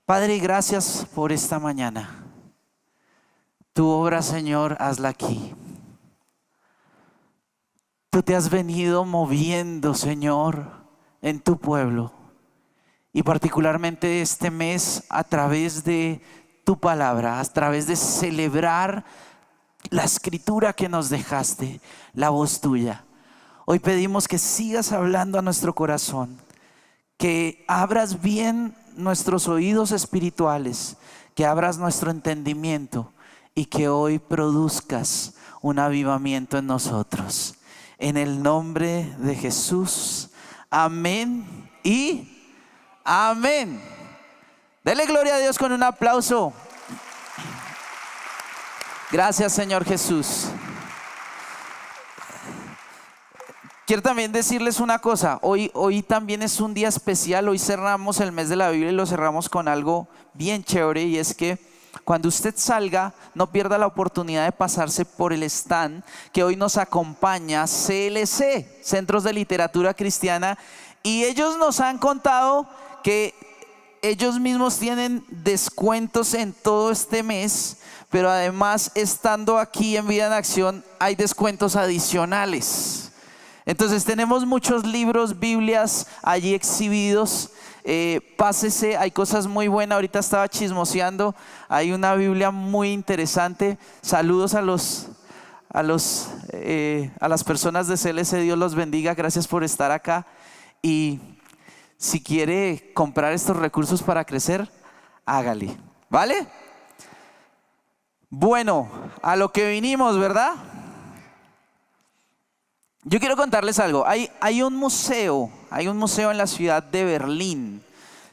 Padre, gracias por esta mañana. Tu obra, Señor, hazla aquí. Tú te has venido moviendo, Señor, en tu pueblo. Y particularmente este mes a través de tu palabra, a través de celebrar la escritura que nos dejaste, la voz tuya. Hoy pedimos que sigas hablando a nuestro corazón, que abras bien nuestros oídos espirituales, que abras nuestro entendimiento y que hoy produzcas un avivamiento en nosotros. En el nombre de Jesús, amén y amén. Dele gloria a Dios con un aplauso. Gracias, Señor Jesús. Quiero también decirles una cosa, hoy también es un día especial, hoy cerramos el mes de la Biblia y lo cerramos con algo bien chévere, y es que cuando usted salga, no pierda la oportunidad de pasarse por el stand que hoy nos acompaña CLC, Centros de Literatura Cristiana, y ellos nos han contado que ellos mismos tienen descuentos en todo este mes, pero además estando aquí en Vida en Acción hay descuentos adicionales. Entonces tenemos muchos libros, Biblias allí exhibidos. Pásese, hay cosas muy buenas. Ahorita estaba chismoseando, hay una Biblia muy interesante. Saludos a las personas de CLC, Dios los bendiga, gracias por estar acá. Y si quiere comprar estos recursos para crecer, hágale, ¿vale? Bueno, a lo que vinimos, ¿verdad? Yo quiero contarles algo. Hay un museo en la ciudad de Berlín.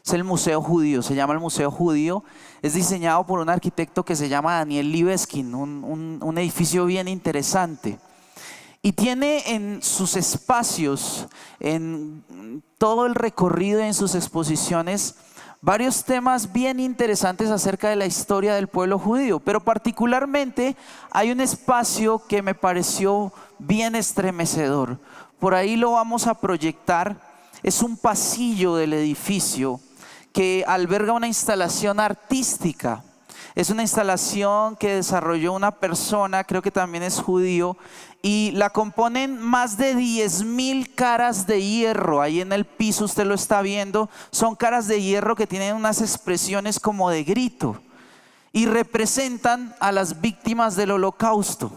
Es el Museo Judío, se llama el Museo Judío. Es diseñado por un arquitecto que se llama Daniel Libeskind, un edificio bien interesante. Y tiene en sus espacios, en todo el recorrido, en sus exposiciones, varios temas bien interesantes acerca de la historia del pueblo judío. Pero particularmente hay un espacio que me pareció bien estremecedor. Por ahí lo vamos a proyectar. Es un pasillo del edificio que alberga una instalación artística. Es una instalación que desarrolló una persona, creo que también es judío, y la componen más de 10,000 caras de hierro. Ahí en el piso usted lo está viendo. Son caras de hierro que tienen unas expresiones como de grito y representan a las víctimas del Holocausto.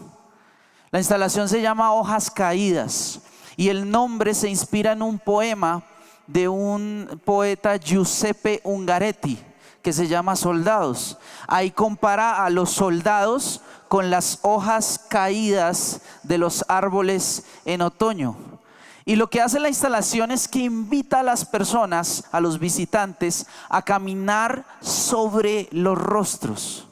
La instalación se llama Hojas Caídas y el nombre se inspira en un poema de un poeta, Giuseppe Ungaretti, que se llama Soldados. Ahí compara a los soldados con las hojas caídas de los árboles en otoño. Y lo que hace la instalación es que invita a las personas, a los visitantes, a caminar sobre los rostros.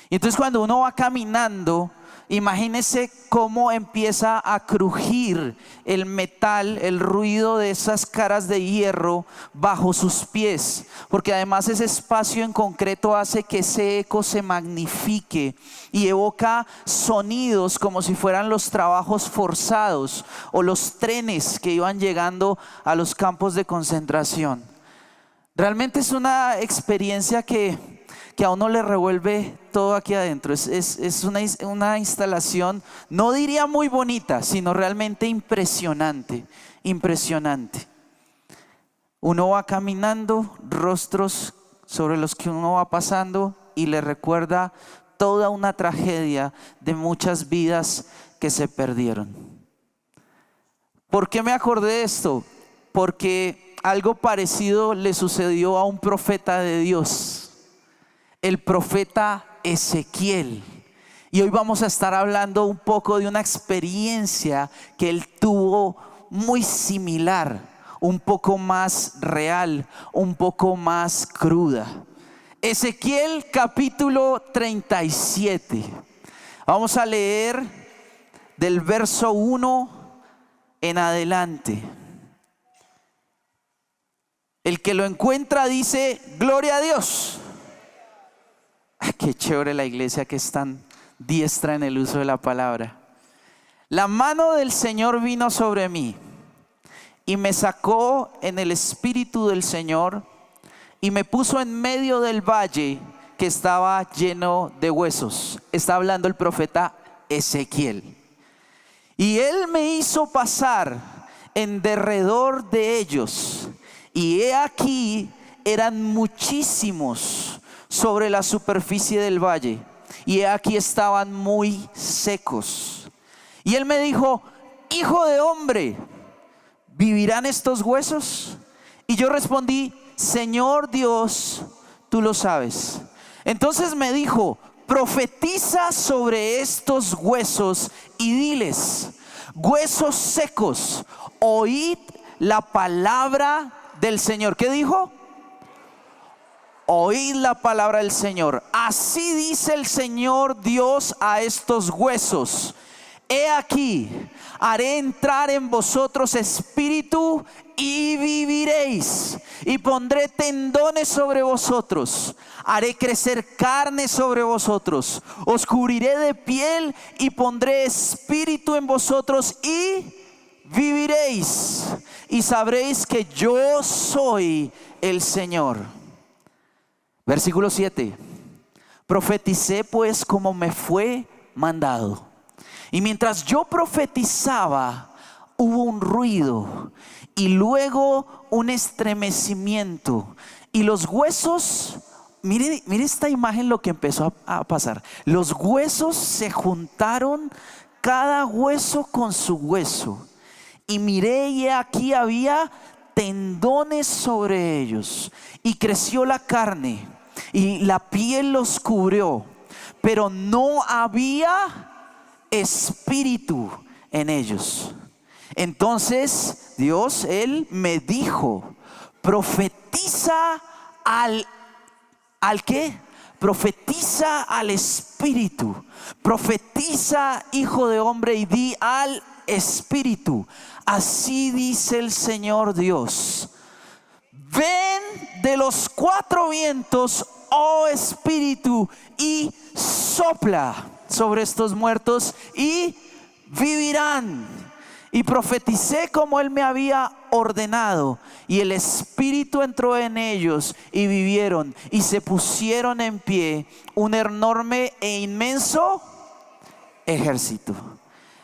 Y entonces cuando uno va caminando, imagínese cómo empieza a crujir el metal, el ruido de esas caras de hierro bajo sus pies, porque además ese espacio en concreto hace que ese eco se magnifique y evoca sonidos como si fueran los trabajos forzados o los trenes que iban llegando a los campos de concentración. Realmente es una experiencia que a uno le revuelve todo aquí adentro. Es una instalación, no diría muy bonita, sino realmente impresionante, impresionante. Uno va caminando, rostros sobre los que uno va pasando y le recuerda toda una tragedia de muchas vidas que se perdieron. ¿Por qué me acordé de esto? Porque algo parecido le sucedió a un profeta de Dios, el profeta Ezequiel. Y hoy vamos a estar hablando un poco de una experiencia que él tuvo muy similar, un poco más real, un poco más cruda. Ezequiel capítulo 37. Vamos a leer del verso 1 en adelante. El que lo encuentra dice: gloria a Dios. Qué chévere la iglesia que es tan diestra en el uso de la palabra. La mano del Señor vino sobre mí y me sacó en el espíritu del Señor y me puso en medio del valle que estaba lleno de huesos. Está hablando el profeta Ezequiel. Y él me hizo pasar en derredor de ellos, y he aquí eran muchísimos sobre la superficie del valle, y he aquí estaban muy secos. Y él me dijo: hijo de hombre, ¿vivirán estos huesos? Y yo respondí: Señor Dios, tú lo sabes. Entonces me dijo: profetiza sobre estos huesos y diles: huesos secos, oíd la palabra del Señor. ¿Qué dijo? Oíd la palabra del Señor. Así dice el Señor Dios a estos huesos: he aquí, haré entrar en vosotros espíritu y viviréis, y pondré tendones sobre vosotros, haré crecer carne sobre vosotros, os cubriré de piel y pondré espíritu en vosotros y viviréis, y sabréis que yo soy el Señor. Versículo 7. Profeticé pues como me fue mandado. Y mientras yo profetizaba, hubo un ruido y luego un estremecimiento. Y los huesos, mire esta imagen, lo que empezó a pasar. Los huesos se juntaron, cada hueso con su hueso. Y miré, y aquí había tendones sobre ellos. Y creció la carne, y la piel los cubrió, pero no había espíritu en ellos. Entonces Dios, Él me dijo: profetiza al ¿qué? Profetiza al espíritu. Profetiza, hijo de hombre, y di al espíritu: así dice el Señor Dios, ven de los cuatro vientos, oh espíritu, y sopla sobre estos muertos y vivirán. Y profeticé como él me había ordenado, y el espíritu entró en ellos y vivieron, y se pusieron en pie un enorme e inmenso ejército.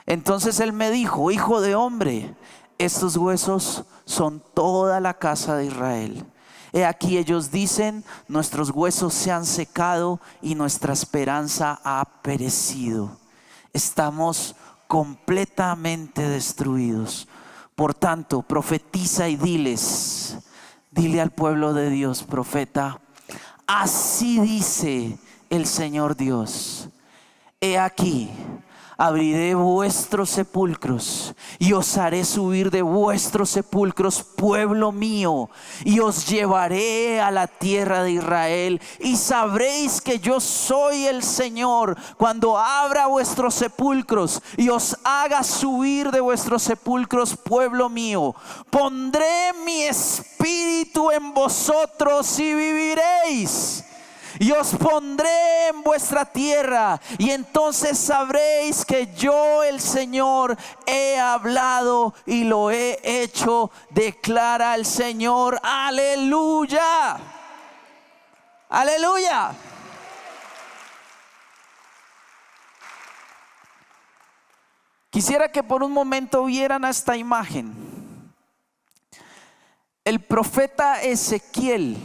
Entonces él me dijo: hijo de hombre, estos huesos son toda la casa de Israel. He aquí ellos dicen: nuestros huesos se han secado y nuestra esperanza ha perecido. Estamos completamente destruidos. Por tanto, profetiza y diles, dile al pueblo de Dios, profeta: así dice el Señor Dios, he aquí, abriré vuestros sepulcros y os haré subir de vuestros sepulcros, pueblo mío, y os llevaré a la tierra de Israel, y sabréis que yo soy el Señor cuando abra vuestros sepulcros y os haga subir de vuestros sepulcros, pueblo mío. Pondré mi espíritu en vosotros y viviréis, y os pondré en vuestra tierra, y entonces sabréis que yo, el Señor, he hablado y lo he hecho, declara el Señor. Aleluya, aleluya. Quisiera que por un momento vieran a esta imagen. El profeta Ezequiel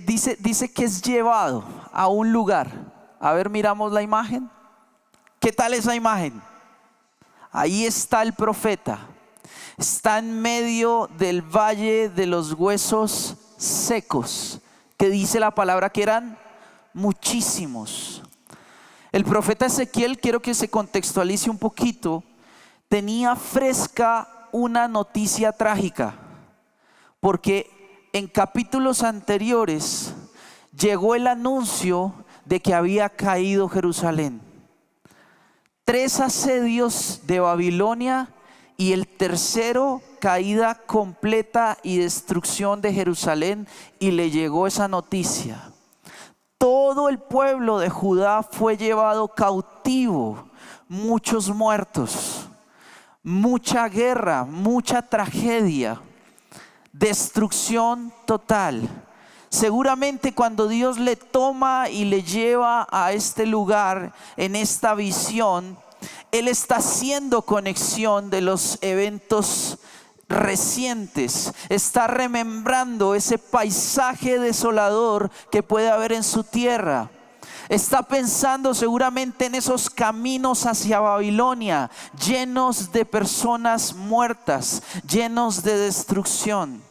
dice que es llevado a un lugar. A ver, miramos la imagen. ¿Qué tal esa imagen? Ahí está el profeta. Está en medio del valle de los huesos secos, que dice la palabra que eran muchísimos. El profeta Ezequiel, quiero que se contextualice un poquito, tenía fresca una noticia trágica, porque en capítulos anteriores llegó el anuncio de que había caído Jerusalén. 3 asedios de Babilonia, y el tercero, caída completa y destrucción de Jerusalén, y le llegó esa noticia. Todo el pueblo de Judá fue llevado cautivo, muchos muertos, mucha guerra, mucha tragedia. destrucción total. Seguramente cuando Dios le toma y le lleva a este lugar en esta visión, Él está haciendo conexión de los eventos recientes, está remembrando ese paisaje desolador que puede haber en su tierra. Está pensando seguramente en esos caminos hacia Babilonia, llenos de personas muertas, llenos de destrucción.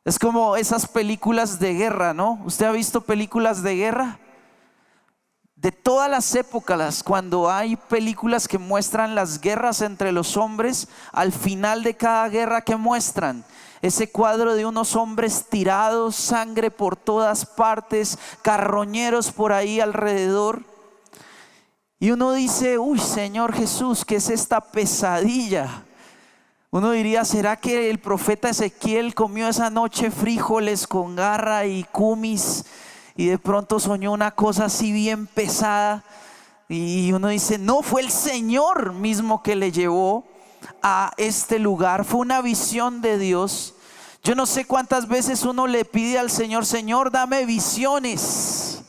Es como esas películas de guerra, ¿no? ¿Usted ha visto películas de guerra? De todas las épocas, cuando hay películas que muestran las guerras entre los hombres, al final de cada guerra, ¿qué muestran? Ese cuadro de unos hombres tirados, sangre por todas partes, carroñeros por ahí alrededor. Y uno dice, uy, Señor Jesús, ¿qué es esta pesadilla? Uno diría, ¿será que el profeta Ezequiel comió esa noche frijoles con garra y cumis y de pronto soñó una cosa así bien pesada? Y uno dice, no, fue el Señor mismo que le llevó a este lugar. Fue una visión de Dios. Yo no sé cuántas veces uno le pide al Señor, Señor, dame visiones,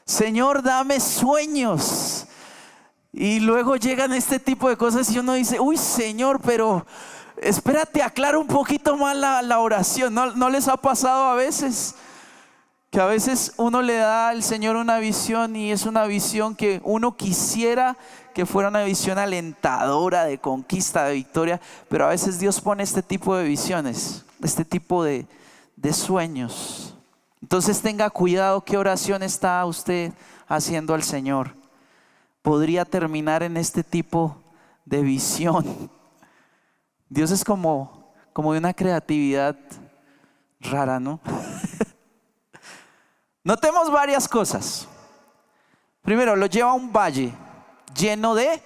Señor, dame sueños. Y luego llegan este tipo de cosas y uno dice, uy, Señor, pero espérate, aclara un poquito más la oración. ¿No les ha pasado a veces? Que a veces uno le da al Señor una visión y es una visión que uno quisiera que fuera una visión alentadora de conquista, de victoria, pero a veces Dios pone este tipo de visiones, este tipo de sueños. Entonces tenga cuidado qué oración está usted haciendo al Señor. Podría terminar en este tipo de visión. Dios es como de una creatividad rara, ¿no? Notemos varias cosas. Primero, lo lleva a un valle lleno de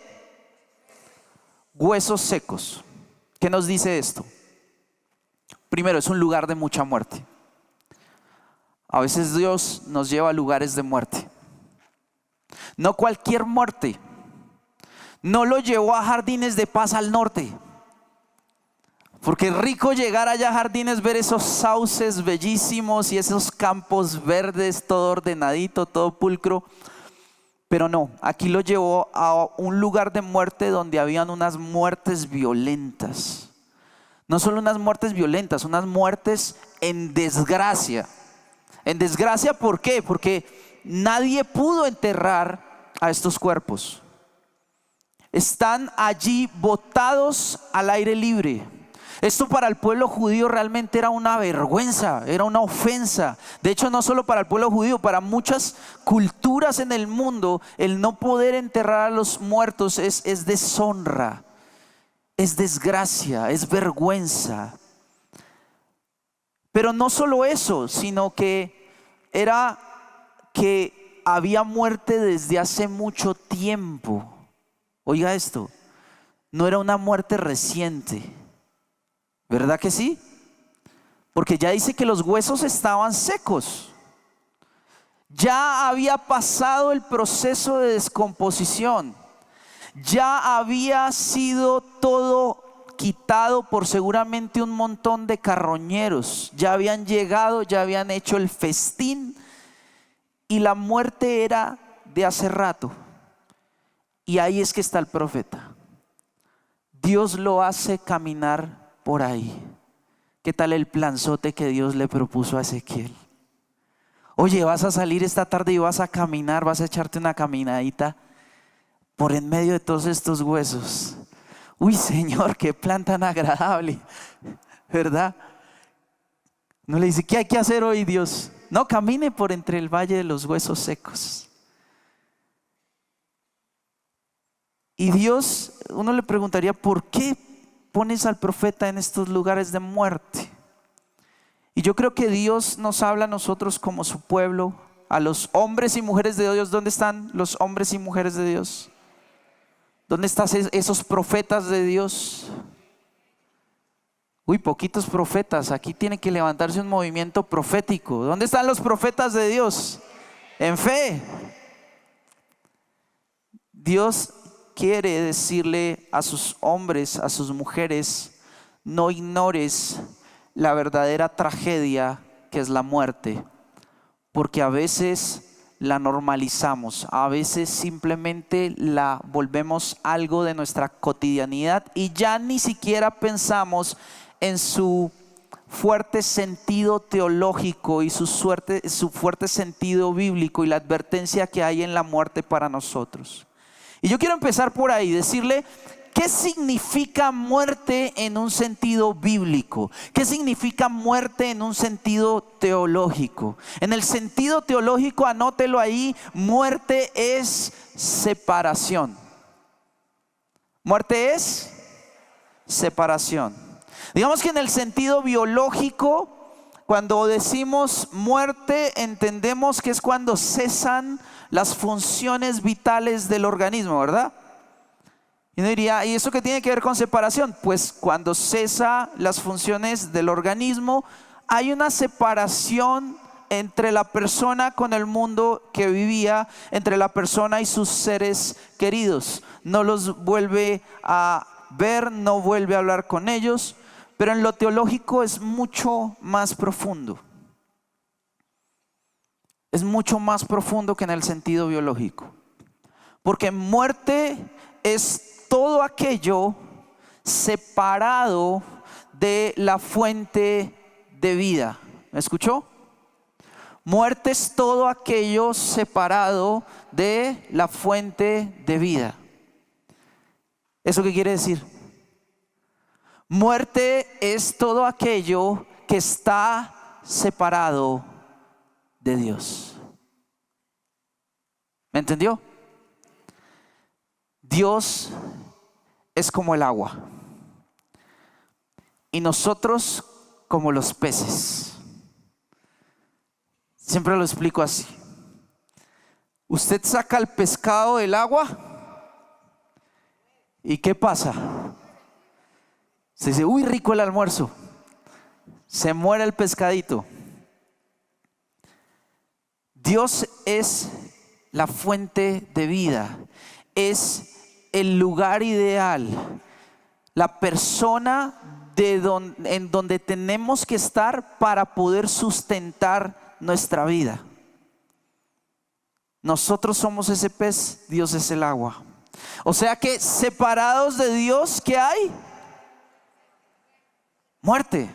huesos secos. ¿Qué nos dice esto? Primero, es un lugar de mucha muerte. A veces Dios nos lleva a lugares de muerte. No cualquier muerte. No lo llevó a Jardines de Paz al norte, porque es rico llegar allá a Jardines, ver esos sauces bellísimos y esos campos verdes, todo ordenadito, todo pulcro. Pero no, aquí lo llevó a un lugar de muerte donde habían unas muertes violentas. No solo unas muertes violentas, unas muertes en desgracia. En desgracia, ¿por qué? Porque nadie pudo enterrar a estos cuerpos. Están allí botados al aire libre. Esto para el pueblo judío realmente era una vergüenza, era una ofensa. De hecho, no solo para el pueblo judío, para muchas culturas en el mundo, el no poder enterrar a los muertos es deshonra, es desgracia, es vergüenza. Pero no solo eso, sino que era que había muerte desde hace mucho tiempo. Oiga esto, no era una muerte reciente, ¿verdad que sí? Porque ya dice que los huesos estaban secos. Ya había pasado el proceso de descomposición. Ya había sido todo quitado por seguramente un montón de carroñeros. Ya habían llegado, ya habían hecho el festín y la muerte era de hace rato. Y ahí es que está el profeta. Dios lo hace caminar por ahí. ¿Qué tal el planzote que Dios le propuso a Ezequiel? Oye, vas a salir esta tarde y vas a caminar, vas a echarte una caminadita por en medio de todos estos huesos. Uy, Señor, qué plan tan agradable, ¿verdad? No le dice, ¿qué hay que hacer hoy, Dios? No, camine por entre el valle de los huesos secos. Y Dios, uno le preguntaría, ¿por qué pones al profeta en estos lugares de muerte? Y yo creo que Dios nos habla a nosotros como su pueblo, a los hombres y mujeres de Dios. ¿Dónde están los hombres y mujeres de Dios? ¿Dónde están esos profetas de Dios? Uy, poquitos profetas. Aquí tiene que levantarse un movimiento profético. ¿Dónde están los profetas de Dios? En fe. Dios quiere decirle a sus hombres, a sus mujeres, no ignores la verdadera tragedia que es la muerte, porque a veces la normalizamos, a veces simplemente la volvemos algo de nuestra cotidianidad y ya ni siquiera pensamos en su fuerte sentido teológico y su fuerte sentido bíblico y la advertencia que hay en la muerte para nosotros. Y yo quiero empezar por ahí, decirle ¿qué significa muerte en un sentido bíblico? ¿Qué significa muerte en un sentido teológico? En el sentido teológico, anótelo ahí, muerte es separación. Muerte es separación. Digamos que en el sentido biológico, cuando decimos muerte, entendemos que es cuando cesan las funciones vitales del organismo, ¿verdad? Y uno diría, ¿y eso qué tiene que ver con separación? Pues cuando cesa las funciones del organismo, hay una separación entre la persona con el mundo que vivía, entre la persona y sus seres queridos. No los vuelve a ver, no vuelve a hablar con ellos, pero en lo teológico es mucho más profundo. Es mucho más profundo que en el sentido biológico. Porque muerte es todo aquello separado de la fuente de vida. ¿Me escuchó? Muerte es todo aquello separado de la fuente de vida. ¿Eso qué quiere decir? Muerte es todo aquello que está separado de Dios. ¿Me entendió? Dios es como el agua y nosotros como los peces. Siempre lo explico así. Usted saca el pescado del agua y ¿qué pasa? Se dice, uy, rico el almuerzo. Se muere el pescadito. Dios es la fuente de vida. Es el lugar ideal, la persona en donde tenemos que estar para poder sustentar nuestra vida. Nosotros somos ese pez, Dios es el agua. O sea que separados de Dios, ¿qué hay? Muerte.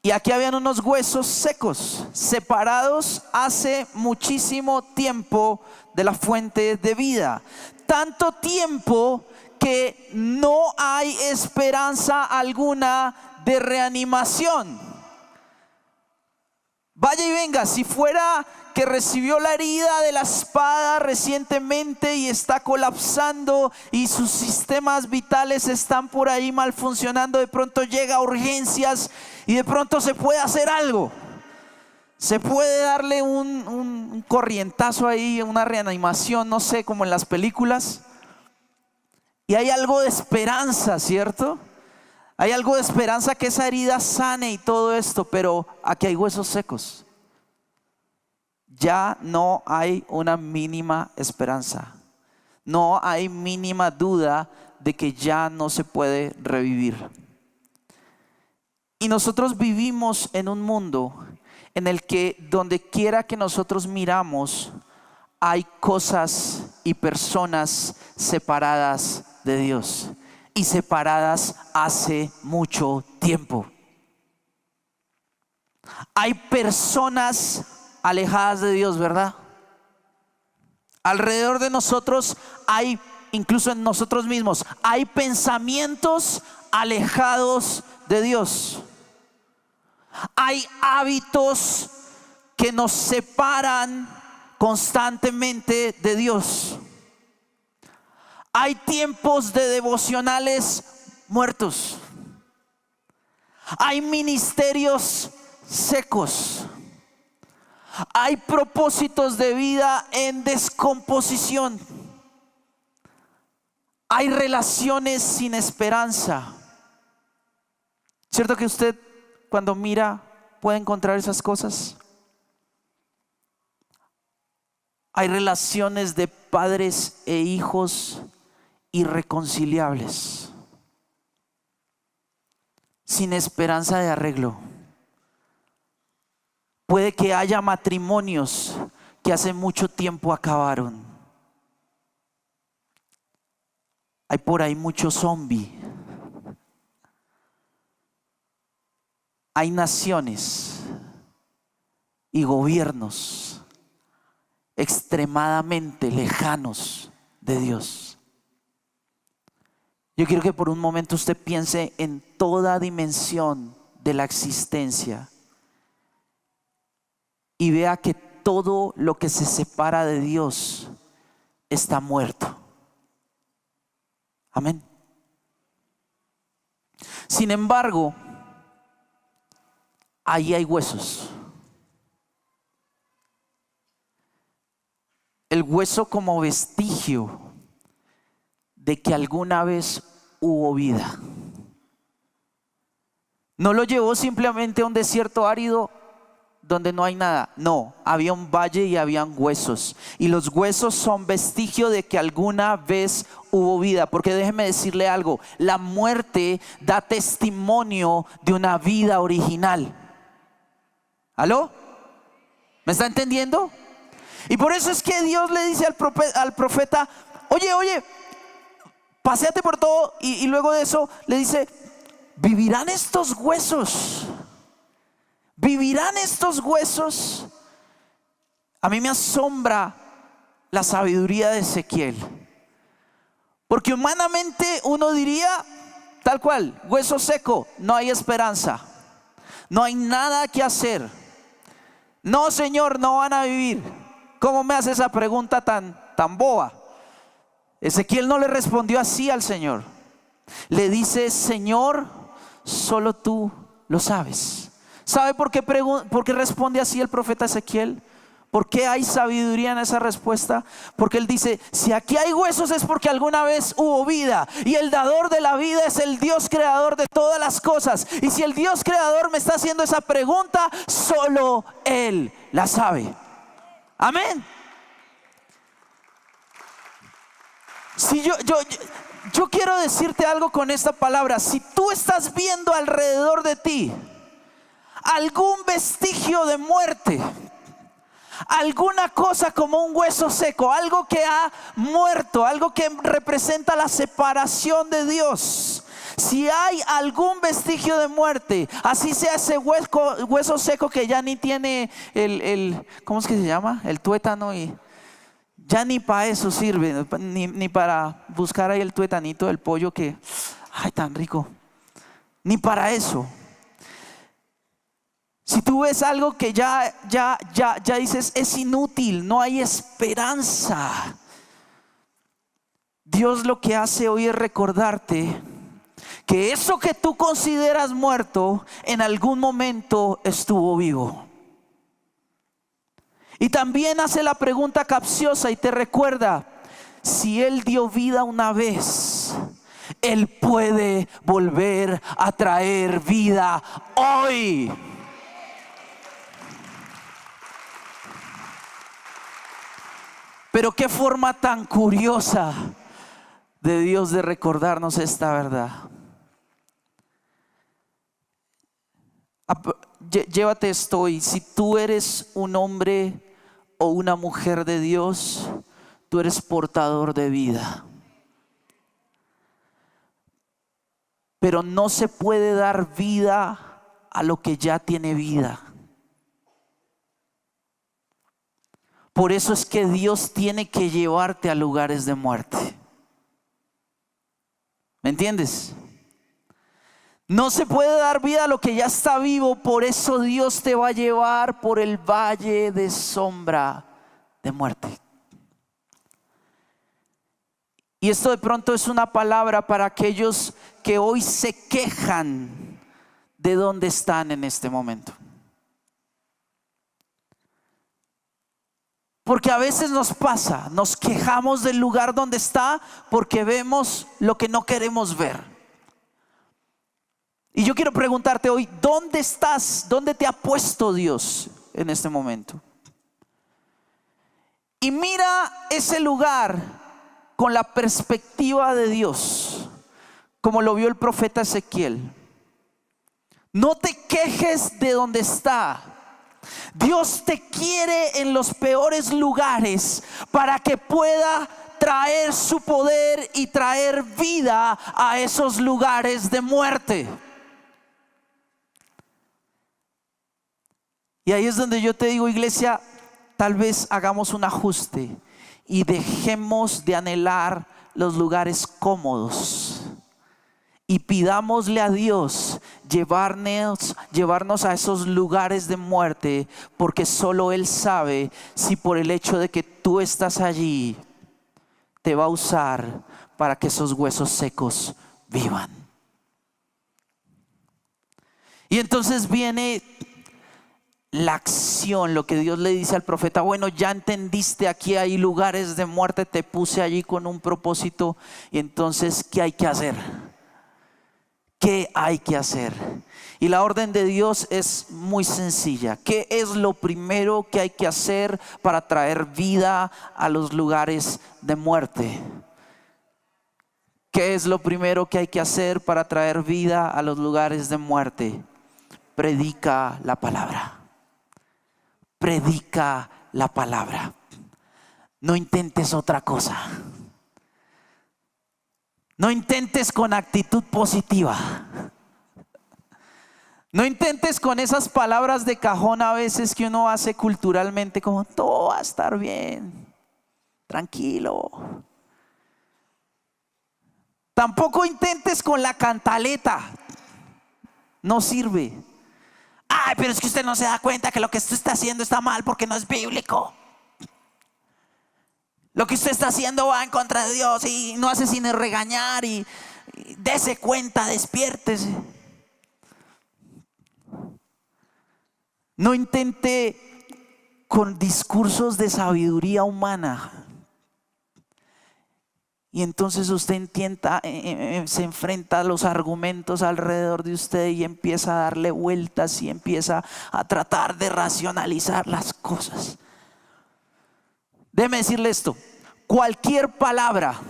Y aquí habían unos huesos secos, separados hace muchísimo tiempo de la fuente de vida. Tanto tiempo que no hay esperanza alguna de reanimación. Vaya y venga, si fuera que recibió la herida de la espada recientemente y está colapsando y sus sistemas vitales están por ahí mal funcionando, de pronto llega a urgencias y de pronto se puede hacer algo. Se puede darle un corrientazo ahí, una reanimación, no sé, como en las películas. Y hay algo de esperanza, ¿cierto? Hay algo de esperanza que esa herida sane y todo esto, pero aquí hay huesos secos. Ya no hay una mínima esperanza. No hay mínima duda de que ya no se puede revivir. Y nosotros vivimos en un mundo en el que donde quiera que nosotros miramos hay cosas y personas separadas de Dios y separadas hace mucho tiempo. Hay personas alejadas de Dios, ¿verdad? Alrededor de nosotros hay, incluso en nosotros mismos, hay pensamientos alejados de Dios. Hay hábitos que nos separan constantemente de Dios. Hay tiempos de devocionales muertos. Hay ministerios secos. Hay propósitos de vida en descomposición. Hay relaciones sin esperanza. ¿Cierto que usted cuando mira puede encontrar esas cosas? Hay relaciones de padres e hijos irreconciliables. sin esperanza de arreglo. Puede que haya matrimonios que hace mucho tiempo acabaron. Hay por ahí mucho zombie. Hay naciones y gobiernos extremadamente lejanos de Dios. Yo quiero que por un momento usted piense en toda dimensión de la existencia y vea que todo lo que se separa de Dios está muerto. Amén. Sin embargo, ahí hay huesos. El hueso como vestigio de que alguna vez hubo vida. No lo llevó simplemente a un desierto árido donde no hay nada. No, había un valle y habían huesos. Y los huesos son vestigio de que alguna vez hubo vida. Porque déjeme decirle algo, la muerte da testimonio de una vida original. ¿Aló? ¿Me está entendiendo? Y por eso es que Dios le dice al profeta, oye, paséate por todo. Y luego de eso le dice, ¿vivirán estos huesos? ¿Vivirán estos huesos? A mí me asombra la sabiduría de Ezequiel. Porque humanamente uno diría, tal cual, hueso seco, no hay esperanza. No hay nada que hacer. No, Señor, no van a vivir. ¿Cómo me hace esa pregunta tan boba? Ezequiel no le respondió así al Señor. Le dice, Señor, solo tú lo sabes. ¿Sabe por qué responde así el profeta Ezequiel? ¿Por qué hay sabiduría en esa respuesta? Porque él dice, si aquí hay huesos es porque alguna vez hubo vida. Y el dador de la vida es el Dios creador de todas las cosas. Y si el Dios creador me está haciendo esa pregunta, solo Él la sabe. Amén. Si yo quiero decirte algo con esta palabra. Si tú estás viendo alrededor de ti algún vestigio de muerte, alguna cosa como un hueso seco, algo que ha muerto, algo que representa la separación de Dios. Si hay algún vestigio de muerte, así sea ese hueso seco que ya ni tiene ¿cómo es que se llama? El tuétano, y ya ni para eso sirve, ni para buscar ahí el tuetanito del pollo que, ay, tan rico, ni para eso. Si tú ves algo que ya dices es inútil, no hay esperanza, Dios lo que hace hoy es recordarte que eso que tú consideras muerto en algún momento estuvo vivo. Y también hace la pregunta capciosa y te recuerda, si Él dio vida una vez, Él puede volver a traer vida hoy. Pero qué forma tan curiosa de Dios de recordarnos esta verdad. Llévate esto hoy. Si tú eres un hombre o una mujer de Dios, tú eres portador de vida. Pero no se puede dar vida a lo que ya tiene vida. Por eso es que Dios tiene que llevarte a lugares de muerte. ¿Me entiendes? No se puede dar vida a lo que ya está vivo. Por eso Dios te va a llevar por el valle de sombra de muerte. Y esto de pronto es una palabra para aquellos que hoy se quejan de dónde están en este momento. Porque a veces nos pasa, nos quejamos del lugar donde está porque vemos lo que no queremos ver. Y yo quiero preguntarte hoy, ¿dónde estás? ¿Dónde te ha puesto Dios en este momento? Y mira ese lugar con la perspectiva de Dios, como lo vio el profeta Ezequiel. No te quejes de donde está. Dios te quiere en los peores lugares para que pueda traer su poder y traer vida a esos lugares de muerte. Y ahí es donde yo te digo, iglesia, tal vez hagamos un ajuste y dejemos de anhelar los lugares cómodos y pidámosle a Dios llevarnos a esos lugares de muerte, porque solo Él sabe si por el hecho de que tú estás allí te va a usar para que esos huesos secos vivan. Y entonces viene la acción, lo que Dios le dice al profeta: bueno, ya entendiste, aquí hay lugares de muerte, te puse allí con un propósito. Y entonces, ¿qué hay que hacer? ¿Qué hay que hacer? Y la orden de Dios es muy sencilla. ¿Qué es lo primero que hay que hacer para traer vida a los lugares de muerte? ¿Qué es lo primero que hay que hacer para traer vida a los lugares de muerte? Predica la palabra. Predica la palabra. No intentes otra cosa. No intentes con actitud positiva. No intentes con esas palabras de cajón a veces que uno hace culturalmente, como todo va a estar bien, tranquilo. Tampoco intentes con la cantaleta. No sirve. Ay, pero es que usted no se da cuenta que lo que usted está haciendo está mal porque no es bíblico. Lo que usted está haciendo va en contra de Dios y no hace sino regañar y dése cuenta, despiértese. No intente con discursos de sabiduría humana. Y entonces usted se enfrenta a los argumentos alrededor de usted y empieza a darle vueltas y empieza a tratar de racionalizar las cosas. Déjeme decirle esto: cualquier palabra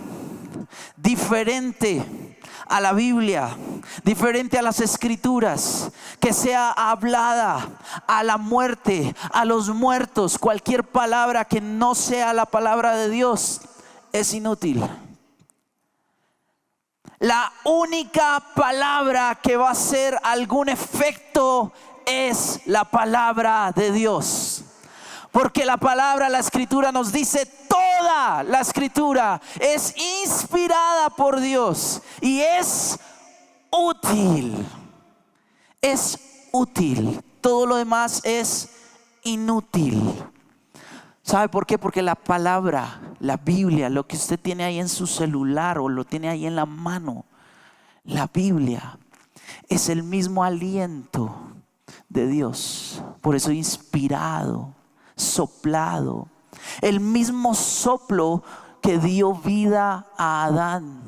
diferente a la Biblia, diferente a las Escrituras, que sea hablada a la muerte, a los muertos, cualquier palabra que no sea la palabra de Dios es inútil. La única palabra que va a hacer algún efecto es la palabra de Dios. Porque la palabra, la Escritura nos dice, toda la Escritura es inspirada por Dios y es útil. Es útil. Todo lo demás es inútil. ¿Sabe por qué? Porque la palabra, la Biblia, lo que usted tiene ahí en su celular o lo tiene ahí en la mano, la Biblia es el mismo aliento de Dios. Por eso inspirado, soplado, el mismo soplo que dio vida a Adán.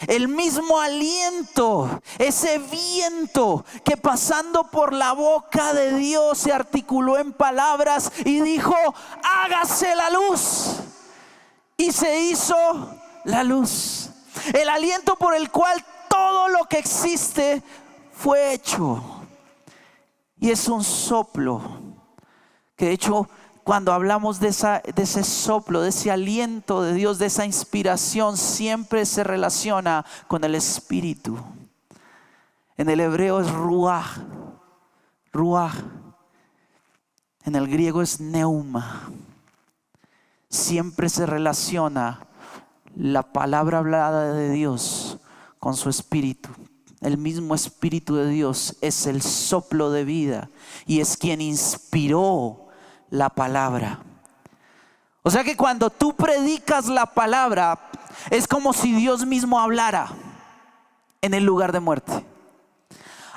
El mismo aliento, ese viento que pasando por la boca de Dios se articuló en palabras y dijo: hágase la luz. Y se hizo la luz. El aliento por el cual todo lo que existe fue hecho. Y es un soplo que, de hecho, cuando hablamos de ese soplo, de ese aliento de Dios, de esa inspiración, siempre se relaciona con el Espíritu. En el hebreo es ruach, ruach. En el griego es neuma. Siempre se relaciona la palabra hablada de Dios con su Espíritu. El mismo Espíritu de Dios es el soplo de vida y es quien inspiró la palabra. O sea que cuando tú predicas la palabra, es como si Dios mismo hablara en el lugar de muerte.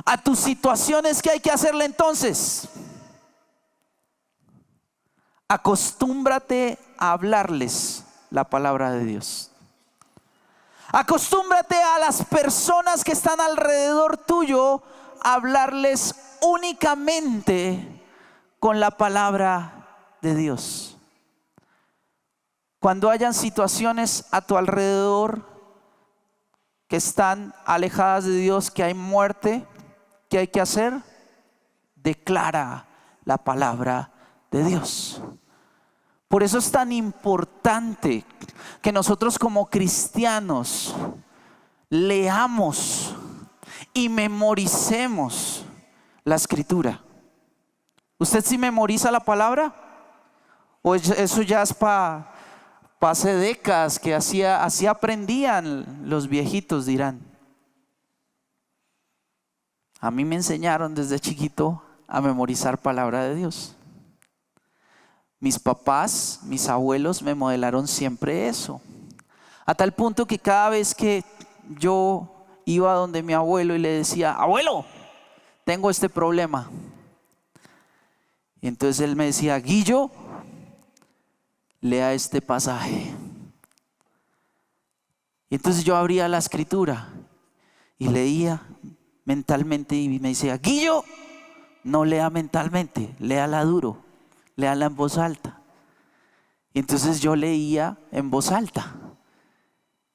A tus situaciones, ¿qué hay que hacerle entonces? Acostúmbrate a hablarles la palabra de Dios. Acostúmbrate a las personas que están alrededor tuyo a hablarles únicamente con la palabra de Dios. Cuando hayan situaciones a tu alrededor que están alejadas de Dios, que hay muerte, ¿qué hay que hacer? Declara la palabra de Dios. Por eso es tan importante que nosotros como cristianos leamos y memoricemos la escritura. ¿Usted sí memoriza la palabra? ¿O eso ya es para hace décadas que así aprendían los viejitos, dirán? A mí me enseñaron desde chiquito a memorizar palabra de Dios. Mis papás, mis abuelos me modelaron siempre eso. A tal punto que cada vez que yo iba donde mi abuelo y le decía: abuelo, tengo este problema. Y entonces él me decía: Guillo, lea este pasaje. Y entonces yo abría la escritura y leía mentalmente y me decía: Guillo, no lea mentalmente, léala duro, léala en voz alta. Y entonces yo leía en voz alta.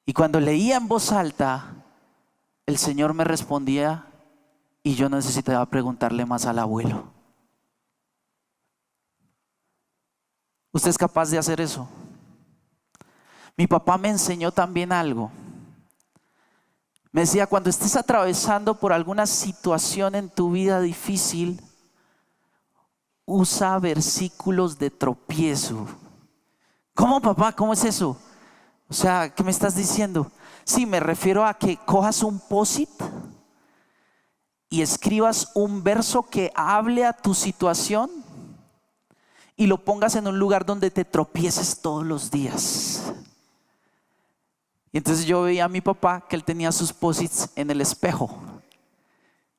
Y cuando leía en voz alta, el Señor me respondía y yo no necesitaba preguntarle más al abuelo. ¿Usted es capaz de hacer eso? Mi papá me enseñó también algo. Me decía: cuando estés atravesando por alguna situación en tu vida difícil, usa versículos de tropiezo. ¿Cómo, papá? ¿Cómo es eso? O sea, ¿qué me estás diciendo? Sí, me refiero a que cojas un post-it y escribas un verso que hable a tu situación y lo pongas en un lugar donde te tropieces todos los días. Y entonces yo veía a mi papá que él tenía sus post-its en el espejo.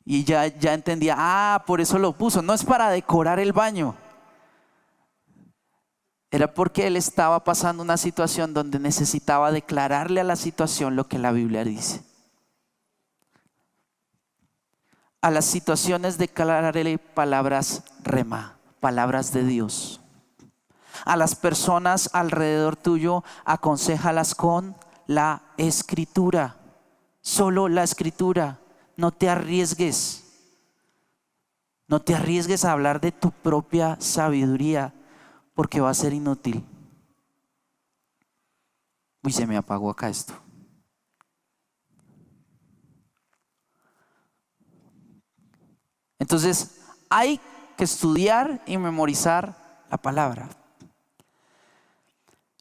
Y ya entendía: por eso lo puso. No es para decorar el baño. Era porque él estaba pasando una situación donde necesitaba declararle a la situación lo que la Biblia dice. A las situaciones declararle palabras rema, palabras de Dios. A las personas alrededor tuyo, aconséjalas con la escritura. Solo la escritura. No te arriesgues. No te arriesgues a hablar de tu propia sabiduría, porque va a ser inútil. Uy, se me apagó acá esto. Entonces, hay que estudiar y memorizar la palabra.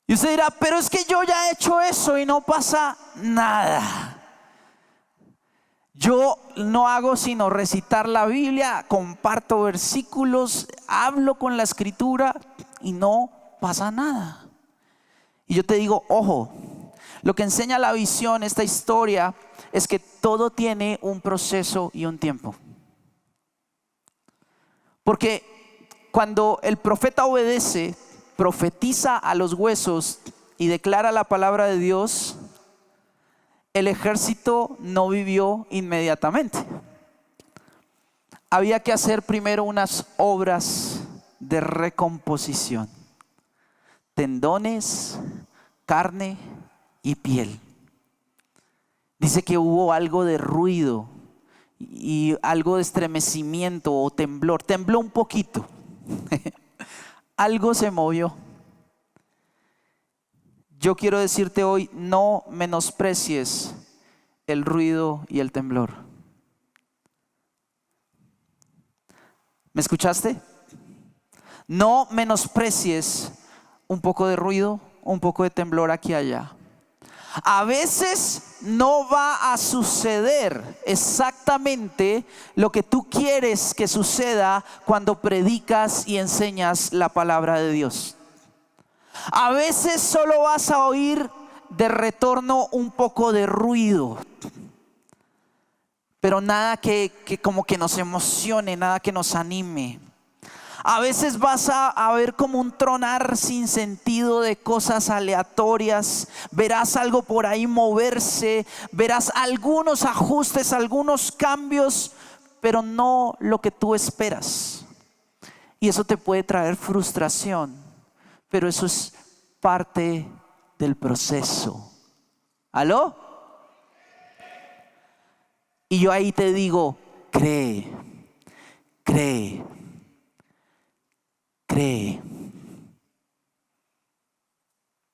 Y usted dirá: pero es que yo ya he hecho eso y no pasa nada. Yo no hago sino recitar la Biblia, comparto versículos, hablo con la escritura y no pasa nada. Y yo te digo: ojo, lo que enseña la visión, esta historia, es que todo tiene un proceso y un tiempo. Porque cuando el profeta obedece, profetiza a los huesos y declara la palabra de Dios, el ejército no vivió inmediatamente. Había que hacer primero unas obras de recomposición: tendones, carne y piel. Dice que hubo algo de ruido y algo de estremecimiento o temblor. Tembló un poquito. Algo se movió. Yo quiero decirte hoy: no menosprecies el ruido y el temblor. ¿Me escuchaste? No menosprecies un poco de ruido, un poco de temblor aquí y allá. A veces no va a suceder exactamente lo que tú quieres que suceda cuando predicas y enseñas la palabra de Dios. A veces solo vas a oír de retorno un poco de ruido, pero nada que como que nos emocione, nada que nos anime. A veces vas a ver como un tronar sin sentido de cosas aleatorias. Verás algo por ahí moverse, verás algunos ajustes, algunos cambios, pero no lo que tú esperas. Y eso te puede traer frustración, pero eso es parte del proceso. ¿Aló? Y yo ahí te digo, cree, cree, cree.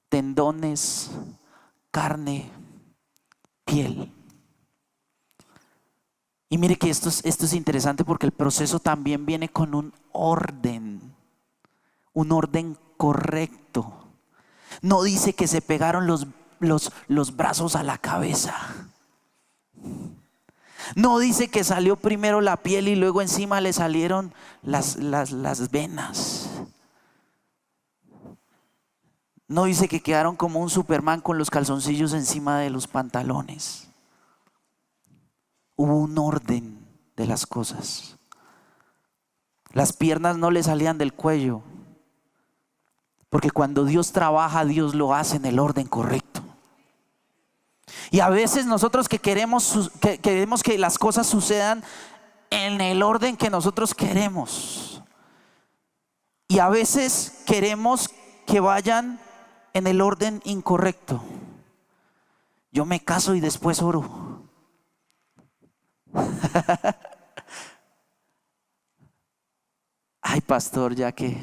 Tendones, carne, piel. Y mire que esto es interesante porque el proceso también viene con un orden correcto. No dice que se pegaron los brazos a la cabeza. No dice que salió primero la piel y luego encima le salieron las venas. No dice que quedaron como un Superman con los calzoncillos encima de los pantalones. Hubo un orden de las cosas. Las piernas no le salían del cuello, porque cuando Dios trabaja, Dios lo hace en el orden correcto. Y a veces nosotros que queremos que las cosas sucedan en el orden que nosotros queremos, y a veces queremos que vayan en el orden incorrecto. Yo me caso y después oro. Ay, pastor, ya que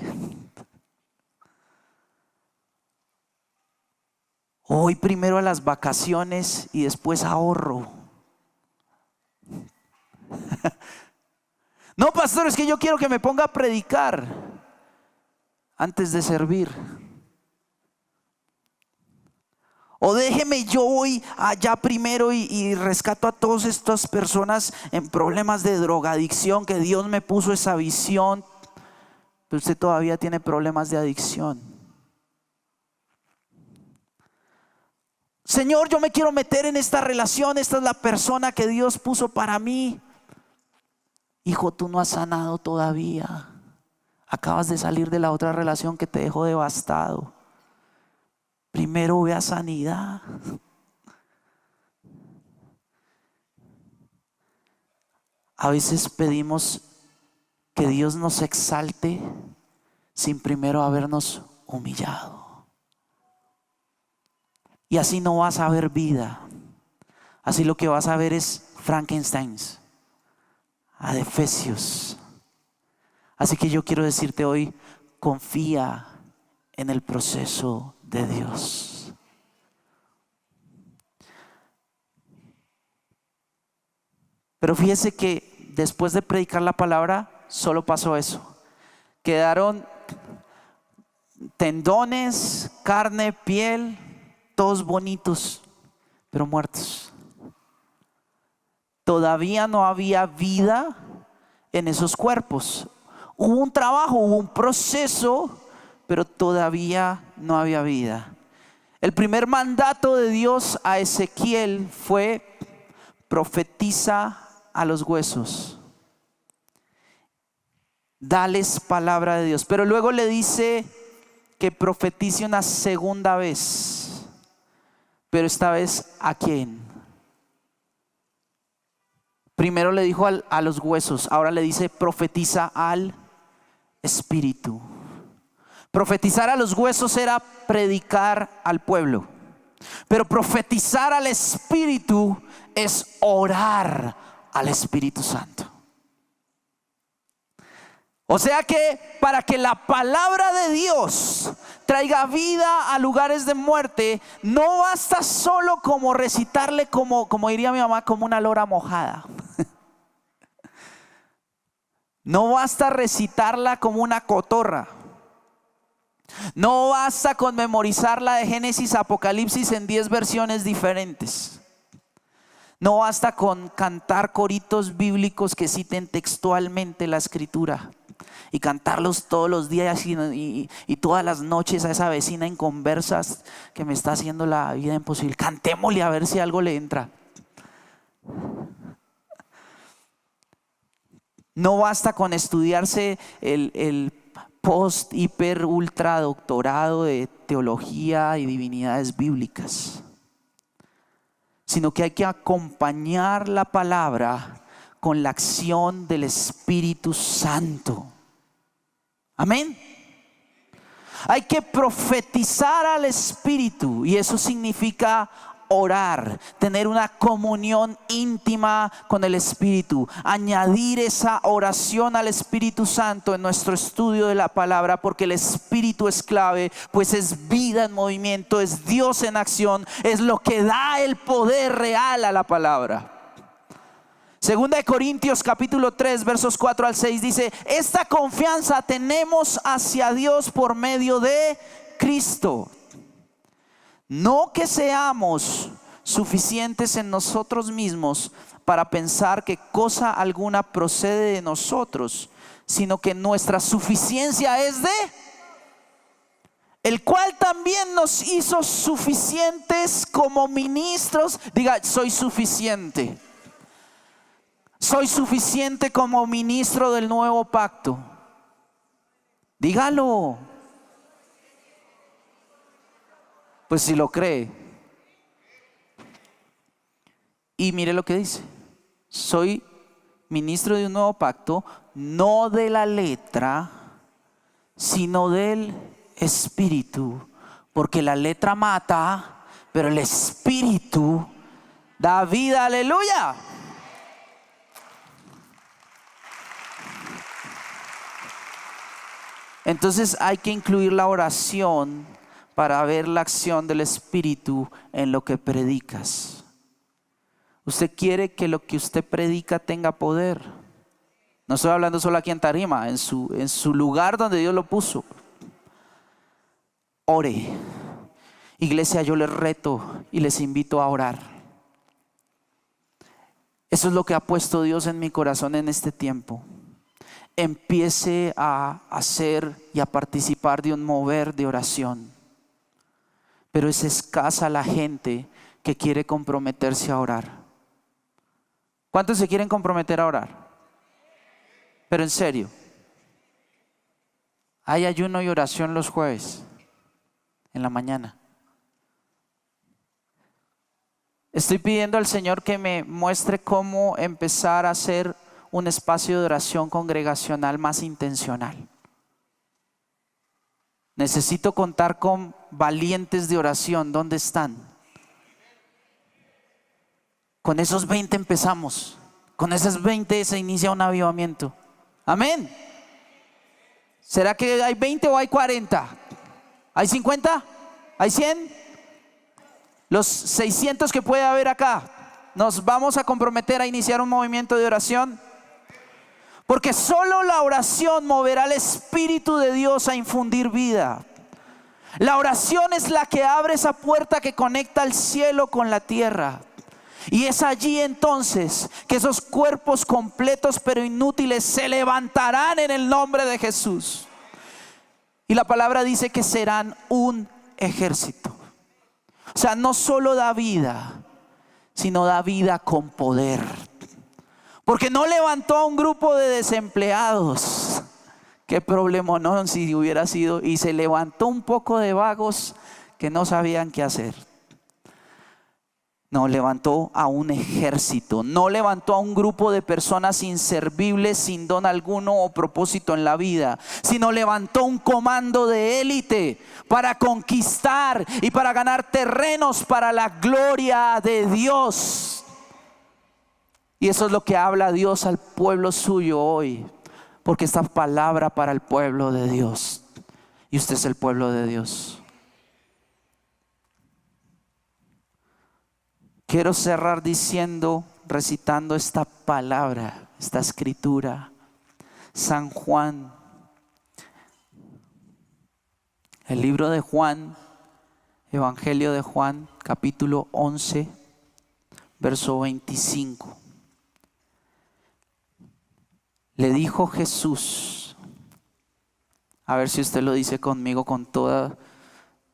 hoy primero a las vacaciones y después ahorro. No, pastor, es que yo quiero que me ponga a predicar antes de servir. O déjeme, yo voy allá primero y rescato a todas estas personas en problemas de drogadicción, que Dios me puso esa visión. Pero usted todavía tiene problemas de adicción. Señor, yo me quiero meter en esta relación, esta es la persona que Dios puso para mí. Hijo, tú no has sanado todavía. Acabas de salir de la otra relación que te dejó devastado. Primero ve a sanidad. A veces pedimos que Dios nos exalte sin primero habernos humillado. Y así no vas a ver vida. Así lo que vas a ver es Frankensteins, adefesios. Así que yo quiero decirte hoy, confía en el proceso de Dios. Pero fíjese que después de predicar la palabra, solo pasó eso. Quedaron tendones, carne, piel, todos bonitos, pero muertos. Todavía no había vida en esos cuerpos. Hubo un trabajo, hubo un proceso, pero todavía no había vida. El primer mandato de Dios a Ezequiel fue: profetiza a los huesos. Dales palabra de Dios. Pero luego le dice que profetice una segunda vez. Pero esta vez, ¿a quién? Primero le dijo a los huesos, ahora le dice profetiza al espíritu. Profetizar a los huesos era predicar al pueblo, pero profetizar al espíritu es orar al Espíritu Santo. O sea que para que la palabra de Dios traiga vida a lugares de muerte, no basta solo como recitarle, como diría mi mamá, como una lora mojada. No basta recitarla como una cotorra. No basta con memorizarla de Génesis a Apocalipsis en 10 versiones diferentes. No basta con cantar coritos bíblicos que citen textualmente la escritura y cantarlos todos los días y todas las noches a esa vecina inconversas que me está haciendo la vida imposible. Cantémosle a ver si algo le entra. No basta con estudiarse el post, hiper, ultra doctorado de teología y divinidades bíblicas, sino que hay que acompañar la palabra con la acción del Espíritu Santo. Amén. Hay que profetizar al Espíritu, y eso significa orar, tener una comunión íntima con el Espíritu, añadir esa oración al Espíritu Santo en nuestro estudio de la palabra, porque el Espíritu es clave, pues es vida en movimiento, es Dios en acción, es lo que da el poder real a la palabra. Segunda de Corintios capítulo 3 versos 4 al 6 dice: esta confianza tenemos hacia Dios por medio de Cristo. No que seamos suficientes en nosotros mismos para pensar que cosa alguna procede de nosotros, sino que nuestra suficiencia es de el cual también nos hizo suficientes como ministros. Diga: soy suficiente. Soy suficiente como ministro del nuevo pacto. Dígalo. Pues si lo cree. Y mire lo que dice: soy ministro de un nuevo pacto, no de la letra, sino del Espíritu. Porque la letra mata, pero el Espíritu da vida. Aleluya. Entonces hay que incluir la oración para ver la acción del Espíritu en lo que predicas. Usted quiere que lo que usted predica tenga poder. No estoy hablando solo aquí en Tarima, en su lugar donde Dios lo puso. Ore. Iglesia, yo les reto y les invito a orar. Eso es lo que ha puesto Dios en mi corazón en este tiempo. Empiece a hacer y a participar de un mover de oración. Pero es escasa la gente que quiere comprometerse a orar. ¿Cuántos se quieren comprometer a orar? Pero en serio. Hay ayuno y oración los jueves en la mañana. Estoy pidiendo al Señor que me muestre cómo empezar a hacer un espacio de oración congregacional más intencional. Necesito contar con valientes de oración. ¿Dónde están? Con esos 20 empezamos. Con esos 20 se inicia un avivamiento. Amén. ¿Será que hay 20 o hay 40? ¿Hay 50? ¿Hay 100? Los 600 que puede haber acá. Nos vamos a comprometer a iniciar un movimiento de oración. Porque solo la oración moverá al Espíritu de Dios a infundir vida. La oración es la que abre esa puerta que conecta el cielo con la tierra. Y es allí entonces que esos cuerpos completos pero inútiles se levantarán en el nombre de Jesús. Y la palabra dice que serán un ejército. O sea, no solo da vida, sino da vida con poder. Porque no levantó a un grupo de desempleados. Qué problema, ¿no? Si hubiera sido. Y se levantó un poco de vagos que no sabían qué hacer. No, levantó a un ejército. No levantó a un grupo de personas inservibles, sin don alguno o propósito en la vida, sino levantó un comando de élite para conquistar y para ganar terrenos para la gloria de Dios. Y eso es lo que habla Dios al pueblo suyo hoy. Porque esta palabra para el pueblo de Dios. Y usted es el pueblo de Dios. Quiero cerrar recitando esta palabra, esta escritura. San Juan. El libro de Juan, Evangelio de Juan, capítulo 11, verso 25. Le dijo Jesús, a ver si usted lo dice conmigo con todo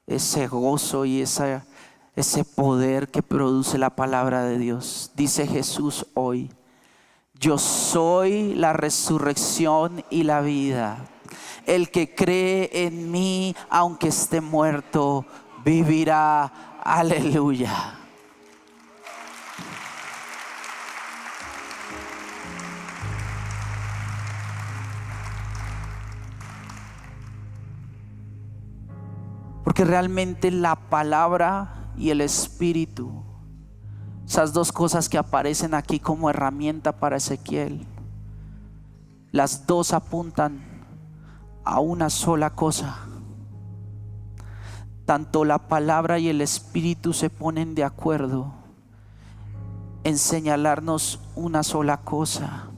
ese gozo y ese poder que produce la palabra de Dios. Dice Jesús hoy: yo soy la resurrección y la vida. El que cree en mí, aunque esté muerto, vivirá. Aleluya. Porque realmente la palabra y el Espíritu. Esas dos cosas que aparecen aquí como herramienta para Ezequiel, las dos apuntan a una sola cosa. Tanto la palabra y el Espíritu se ponen de acuerdo en señalarnos una sola cosa.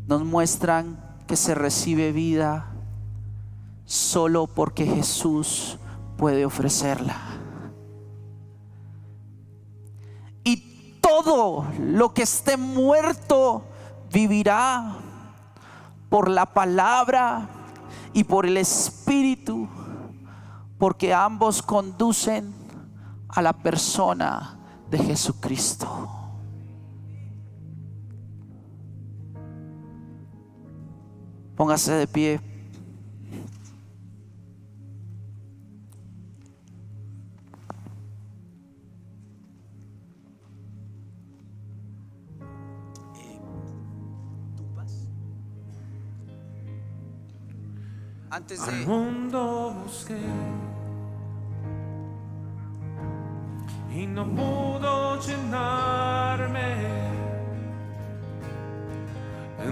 Nos muestran que se recibe vida solo porque Jesús puede ofrecerla. Y todo lo que esté muerto vivirá por la palabra y por el Espíritu, porque ambos conducen a la persona de Jesucristo. Póngase de pie. Antes de... Al mundo busqué y no pudo llenarme.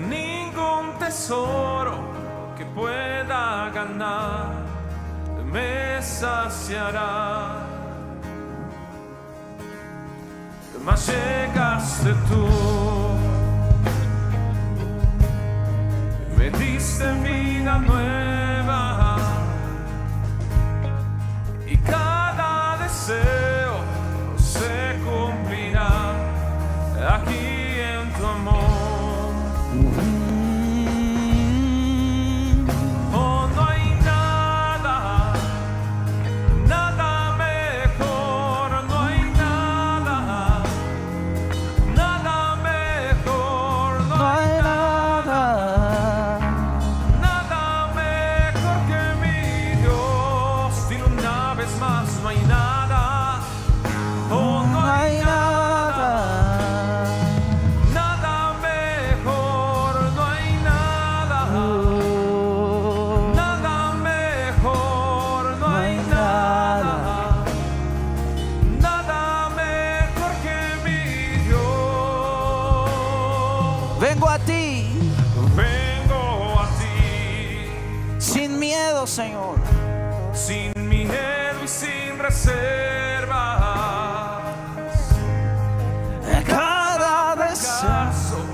Ningún tesoro que pueda ganar me saciará. Mas llegaste tú, me diste vida nueva y cada deseo se cumplirá aquí en tu amor. Oh, no hay nada, nada mejor, no hay nada, nada mejor, no hay nada mejor que mi Dios. Dilo una vez más, no hay nada, oh, no hay nada, nada mejor, no hay nada, nada mejor, no hay nada, nada mejor que mi Dios. Vengo a ti Vengo a ti sin miedo, Señor. sin miedo y sin reservas. Cada deseo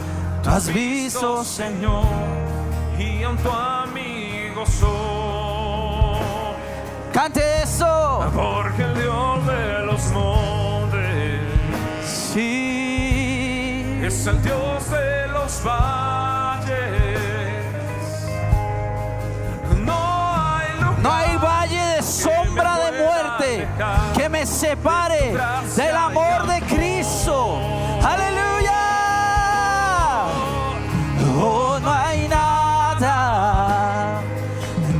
Tú has visto, Señor, y aun tu amigo soy. Cante eso. Porque el Dios de los montes Sí. es el Dios de los valles. No hay valle de sombra de muerte que me separe del amor de Cristo. Aleluya. Oh, no hay nada,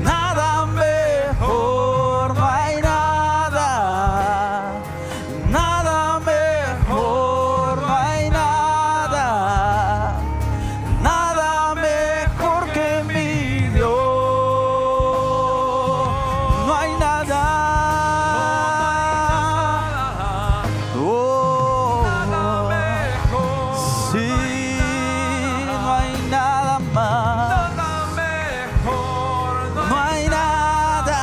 nada mejor, no hay nada, nada mejor, no hay nada, nada mejor que mi Dios. No hay nada, oh, nada mejor, sí, no hay nada más, nada mejor, no hay nada.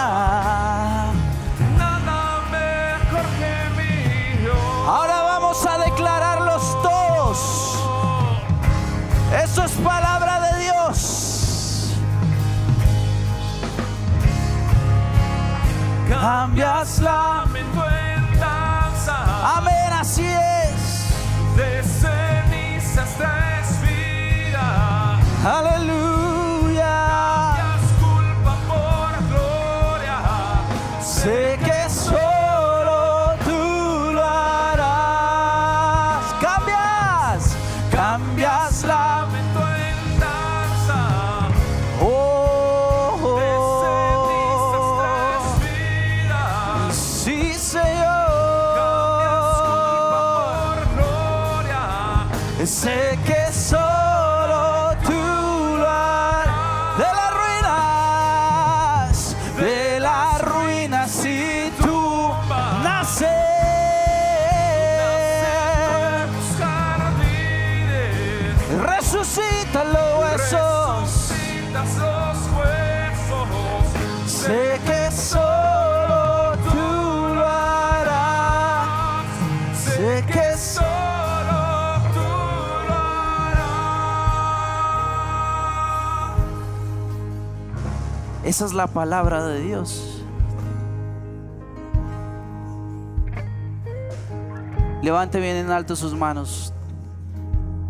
nada mejor que mi Dios. Ahora vamos a declararlos todos. Eso es palabra de Dios. Cambias la... lamento en danza, Amén, así es. de cenizas traes vida. Aleluya. Cambias culpa por gloria. Sé que solo tú lo harás. Cambias, cambias la... Lamento en danza, Oh, oh, de cenizas oh. traes vida. Sí, Cambias culpa Señor. por gloria. Sé que solo tú lo harás. De las ruinas, y tú huesos. Resucitas los huesos. Sé que solo tú lo harás. Sé que solo tú lo harás. esa es la palabra de Dios. Levante bien en alto sus manos.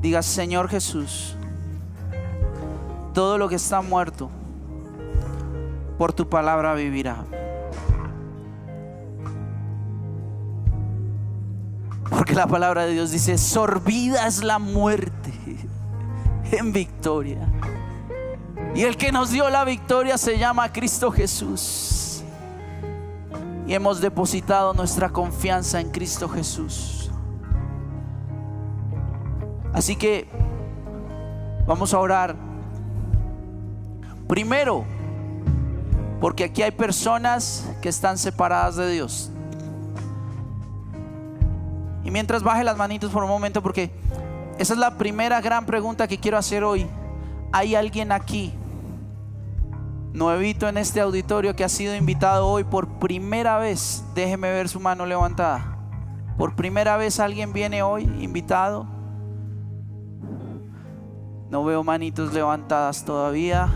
Diga: Señor Jesús, todo lo que está muerto, por tu palabra vivirá. Porque la palabra de Dios dice: sorbida es la muerte en victoria. Y el que nos dio la victoria se llama Cristo Jesús. Y hemos depositado nuestra confianza en Cristo Jesús. Así que vamos a orar. Primero, porque aquí hay personas que están separadas de Dios. Y mientras baje las manitos por un momento, porque esa es la primera gran pregunta que quiero hacer hoy. ¿Hay alguien aquí, nuevito en este auditorio, que ha sido invitado hoy por primera vez? Déjeme ver su mano levantada. ¿Por primera vez alguien viene hoy invitado? No veo manitos levantadas todavía.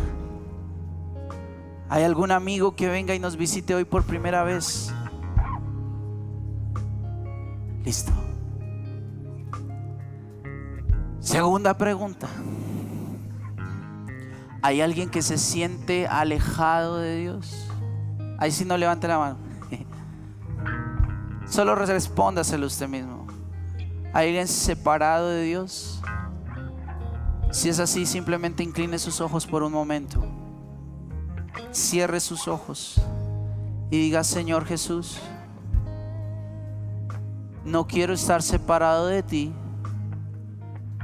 ¿Hay algún amigo que venga y nos visite hoy por primera vez? Listo. Segunda pregunta. ¿Hay alguien que se siente alejado de Dios? Ahí sí no levante la mano. Solo respóndaselo usted mismo. ¿Hay alguien separado de Dios? Si es así, simplemente incline sus ojos por un momento. Cierre sus ojos y diga: Señor Jesús, no quiero estar separado de ti,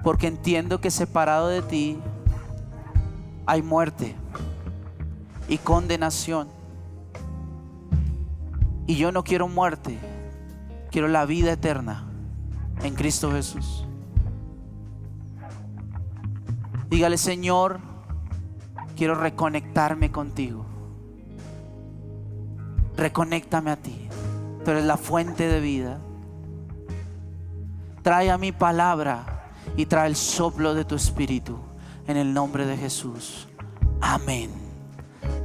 porque entiendo que separado de ti hay muerte y condenación. Y yo no quiero muerte, quiero la vida eterna en Cristo Jesús. Dígale: Señor, quiero reconectarme contigo. Reconéctame a ti. Tú eres la fuente de vida. Trae a mi palabra y trae el soplo de tu espíritu en el nombre de Jesús. Amén.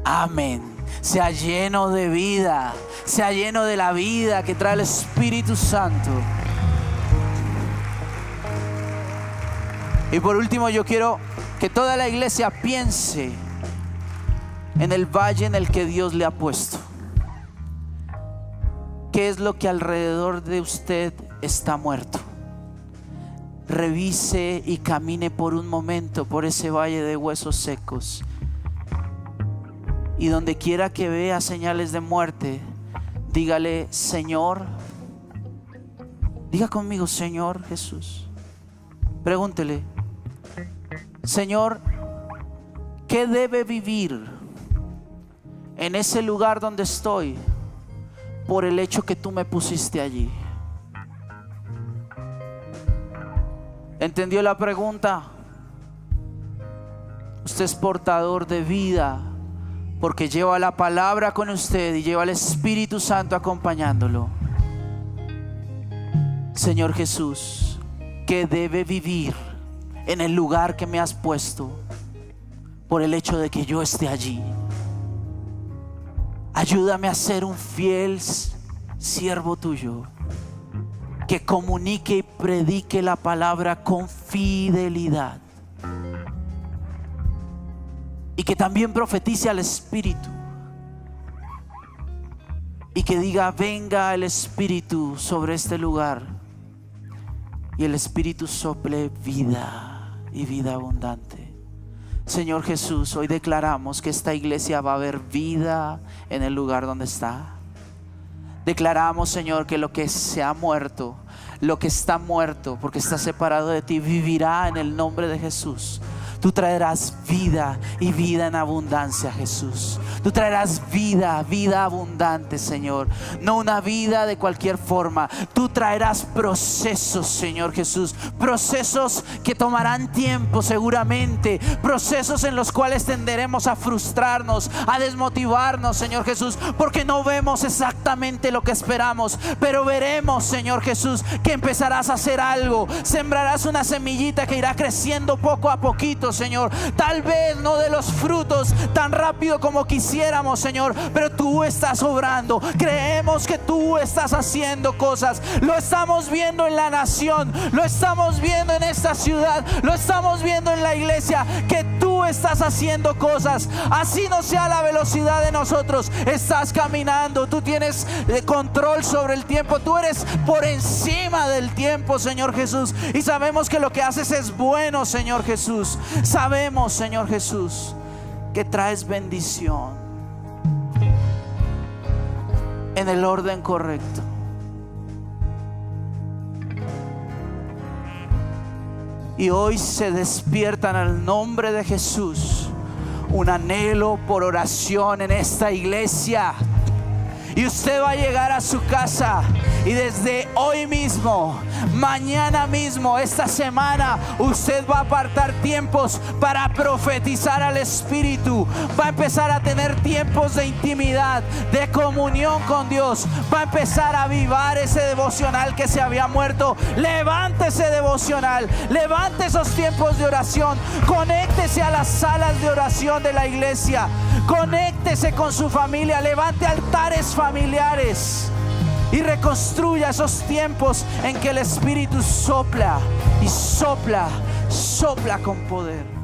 Amén. Sea lleno de vida. Sea lleno de la vida que trae el Espíritu Santo. Y por último, yo quiero que toda la iglesia piense en el valle en el que Dios le ha puesto. ¿Qué es lo que alrededor de usted está muerto? Revise y camine por un momento por ese valle de huesos secos. Y donde quiera que vea señales de muerte, dígale: Señor, diga conmigo: Señor Jesús. Pregúntele: Señor, ¿qué debe vivir en ese lugar donde estoy por el hecho que tú me pusiste allí? ¿Entendió la pregunta? Usted es portador de vida porque lleva la palabra con usted y lleva al Espíritu Santo acompañándolo. Señor Jesús, ¿qué debe vivir en el lugar que me has puesto por el hecho de que yo esté allí? Ayúdame a ser un fiel siervo tuyo, que comunique y predique la palabra con fidelidad, y que también profetice al Espíritu, y que diga: venga el Espíritu sobre este lugar, y el Espíritu sople vida y vida abundante. Señor Jesús, hoy declaramos que esta iglesia va a haber vida en el lugar donde está. Declaramos, Señor, que lo que se ha muerto, lo que está muerto porque está separado de ti, vivirá en el nombre de Jesús. Tú traerás vida y vida en abundancia, Jesús. Tú traerás vida, vida abundante, Señor. No una vida de cualquier forma. Tú traerás procesos, Señor Jesús. Procesos que tomarán tiempo seguramente. Procesos en los cuales tenderemos a frustrarnos, a desmotivarnos, Señor Jesús, porque no vemos exactamente lo que esperamos. Pero veremos, Señor Jesús, que empezarás a hacer algo. Sembrarás una semillita que irá creciendo poco a poquito, Señor. Tal vez no de los frutos tan rápido como quisiéramos, Señor, pero tú estás obrando. Creemos que tú estás haciendo cosas. Lo estamos viendo en la nación, lo estamos viendo en esta ciudad, lo estamos viendo en la iglesia, que tú estás haciendo cosas. Así no sea la velocidad de nosotros, estás caminando. Tú tienes control sobre el tiempo. Tú eres por encima del tiempo, Señor Jesús, y sabemos que lo que haces es bueno, Señor Jesús. Sabemos, Señor Jesús, que traes bendición en el orden correcto. Y hoy se despiertan al nombre de Jesús un anhelo por oración en esta iglesia. Y usted va a llegar a su casa y desde hoy mismo, mañana mismo, esta semana, usted va a apartar tiempos para profetizar al Espíritu. Va a empezar a tener tiempos de intimidad, de comunión con Dios. Va a empezar a avivar ese devocional que se había muerto. Levante ese devocional, levante esos tiempos de oración. Conéctese a las salas de oración de la iglesia. Conéctese con su familia, levante altares familiares y reconstruya esos tiempos en que el Espíritu sopla y sopla con poder.